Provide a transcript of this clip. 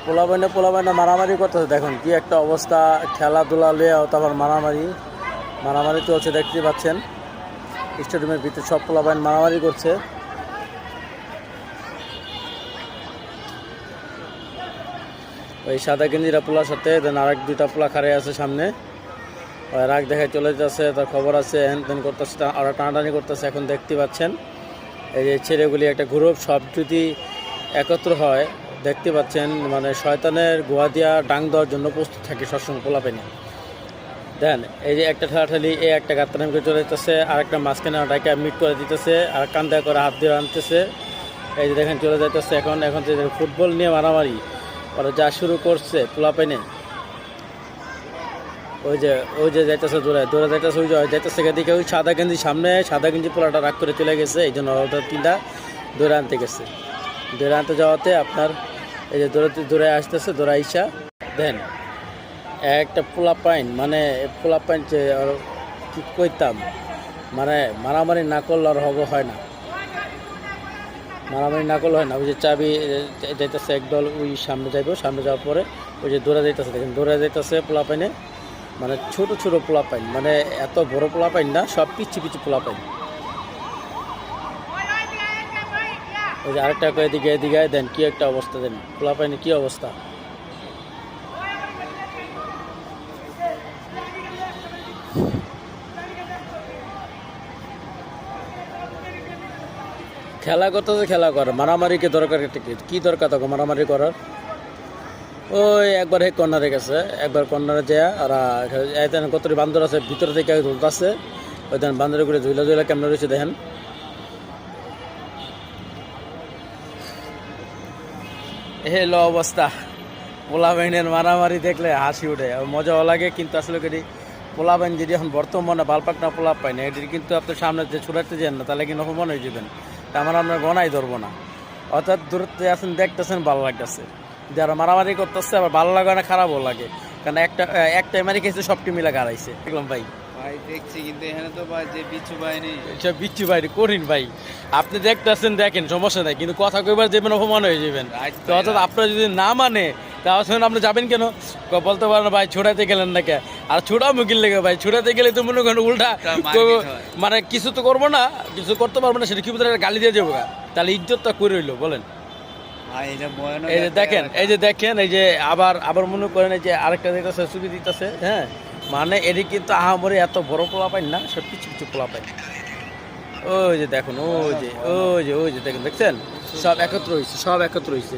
পোলাপাইনে মারামারি করতেছে, দেখুন কি একটা অবস্থা। খেলাধুলা লিয়ে তারপর মারামারি চলছে, দেখতে পাচ্ছেন স্টেডিয়ামের ভিতরে সব পোলাপাইন মারামারি করছে। ওই সাদা গেঞ্জিরা পোলার সাথে দেন আরেক দুইটা পোলা খাড়ে আছে সামনে, রাগ দেখায় চলে যাচ্ছে, তার খবর আছে, হ্যান ত্যান করতেছে, আর টানাটানি করতেছে। এখন দেখতে পাচ্ছেন এই যে ছেলেগুলি একটা গ্রুপ, সব যদি একত্র হয় দেখতে পাচ্ছেন মানে শয়তানের গোয়া দিয়া ডাং দেওয়ার জন্য প্রস্তুত থাকে সবসময় পোলাপাইনে। দেন এই যে একটা ঠেলাঠেলি, এই একটা গাত্তানামি করে চলে যেতেছে, আর একটা মাঝখানে ডাকে মিট করে দিতেছে, আর কান্দা করে হাত দিয়ে আনতেছে। এই যে দেখেন চলে যাইতেছে। এখন যে ফুটবল নিয়ে মারামারি ওরা যা শুরু করছে পোলাপাইনে, ওই যে যাইতেছে দৌড়ে যাইতেছে, ওই যে যাইতেছে এদিকে, ওই সাদা গেঞ্জি সামনে, সাদা গেঞ্জি পোলাটা রাগ করে চলে গেছে, এই জন্য ওটা তিনটা দৌড়ে আনতে গেছে। দৌড়ে আনতে যাওয়াতে আপনার এই যে দৌড়ে আসতেছে, দৌড়ে আইসা দেন একটা পোলাপাইন মানে পোলাপাইন যে কি কইতাম, মানে মারামারি না করলে আর হয় না, মারামারি না করলে হয় না। ওই যে চাবি যাইতেছে একদল, ওই সামনে যাওয়ার পরে ওই যে দৌড়ে যাইতেছে, দেখেন দৌড়ে যাইতেছে পোলাপাইনে, মানে ছোট ছোট পোলাপাইন, মানে এত বড় পোলাপাইন না, সব পিচ্ছি পোলাপাইন। ওই যে আরেকটা এদিকে দেন কি একটা অবস্থা, দেন পোলাপাইনে কি অবস্থা। খেলা করতেছে, খেলা করে, মারামারিকে দরকার, কি দরকার তখন মারামারি করার। ওই একবার কর্নারে গেছে, একবার কর্নারে যায়, আর কত বান্দর আছে ভিতরে থেকে ধুলতেছে, ওই দেন বান্দরে করে ধুইলা কেমন রয়েছে দেখেন। হলো অবস্থা। পোলাপাইনের মারামারি দেখলে হাসি উঠে, মজাও লাগে, কিন্তু আসলে কি পোলাপাইন যদি এখন বর্তমানে বালপাকনা পোলাপাইন এটির কিন্তু আপনার সামনে যে ছুটাতে যান না, তাহলে কিন্তু অপমান হয়ে যাবেন, আমার আপনার গনাই ধরবো না। অর্থাৎ দূরত্বে আছেন, দেখতেছেন, ভালো লাগতেছে, যারা মারামারি করতেছে আবার ভালো লাগে না, খারাপও লাগে, কারণ একটা মারি খেয়েছে, সব টিম মিলে হারাইছে। দেখলাম ভাই দেখছি, কিন্তু এখানে তো ভাই যে বিচ্ছু বাহিনী, বিচ্ছু ভাই করিন ভাই, আপনি দেখতেছেন, দেখেন, সমস্যা নাই, কিন্তু কথা কইবার যাবেন অপমান হয়ে যাবেন। তো অর্থাৎ আপনারা যদি না মানে তাহলে আপনি যাবেন কেন, বলতে পারেন ভাই ছোটাতে গেলেন না কে, আর ছোটাও মুকিল লেগে ভাই, ছোটাতে গেলে তো মনে করেন উল্টা মানে কিছু তো করবো না, কিছু করতে পারবো না, সেটা কি বলতে গালি দিয়ে যাবো, তাহলে ইজ্জতটা করে রইলো বলেন। এই যে দেখেন এই যে আবার মনে করেন এই যে আরেকটা দিতেছে, ছবি দিতেছে, হ্যাঁ, মানে এদিকে কিন্তু আহামরি এত বড় পোলা পাই না, সব পিছু পোলা পাই। ওই যে দেখুন, ওই যে দেখেন, দেখছেন সব একত্র হয়েছে।